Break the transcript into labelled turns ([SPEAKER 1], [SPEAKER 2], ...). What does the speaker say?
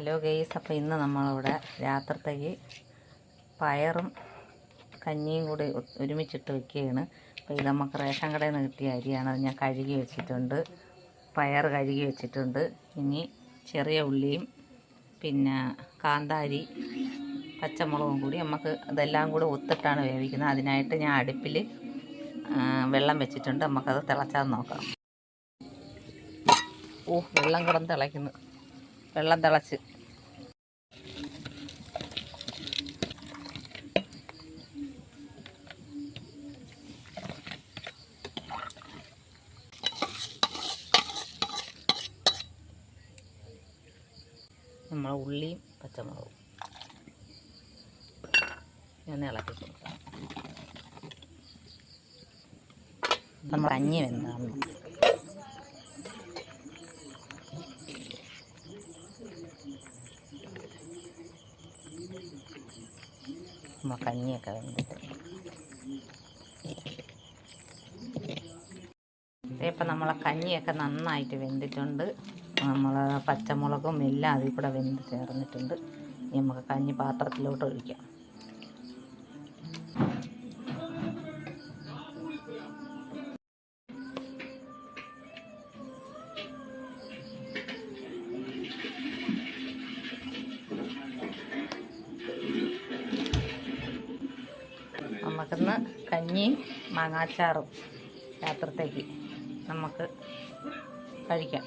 [SPEAKER 1] Hello guys, അപ്പോൾ ഇന്ന് നമ്മളിവിടെ രാത്രിത്തേക്ക് പയറും കഞ്ഞിയും കൂടി ഒരുമിച്ചിട്ട് വെക്കുകയാണ്. അപ്പോൾ ഇത് നമുക്ക് റേഷൻ കടയിൽ നിന്ന് കിട്ടിയ അരിയാണ്. അത് ഞാൻ കഴുകി വെച്ചിട്ടുണ്ട്. പയർ കഴുകി വെച്ചിട്ടുണ്ട്. ഇനി ചെറിയ ഉള്ളിയും പിന്നെ കാന്താരി പച്ചമുളകും കൂടി നമുക്ക് ഇതെല്ലാം കൂടി ഒത്തിട്ടാണ് വേവിക്കുന്നത്. അതിനായിട്ട് ഞാൻ അടുപ്പിൽ വെള്ളം വെച്ചിട്ടുണ്ട്. നമുക്കത് തിളച്ചാൽ നോക്കാം. വെള്ളം കിടന്ന് തിളയ്ക്കുന്നു. വെള്ളം തിളച്ച് നമ്മൾ ഉള്ളിയും പച്ചമുളകും ഞാൻ ഇളക്കി കൊടുക്കാം. നമ്മൾ കഞ്ഞി വെന്താണ്. നമ്മൾ കഞ്ഞിയൊക്കെ വെന്തിട്ട് ഇപ്പം നമ്മളെ കഞ്ഞിയൊക്കെ നന്നായിട്ട് വെന്തിട്ടുണ്ട്. നമ്മൾ പച്ചമുളകും എല്ലാം അതിൽ കൂടെ വെന്ത് ചേർന്നിട്ടുണ്ട്. ഇനി നമുക്ക് കഞ്ഞി പാത്രത്തിലോട്ട് ഒഴിക്കാം. നമുക്കിന്ന് കഞ്ഞിയും മാങ്ങാച്ചാറും രാത്രിത്തേക്ക് നമുക്ക് കഴിക്കാം.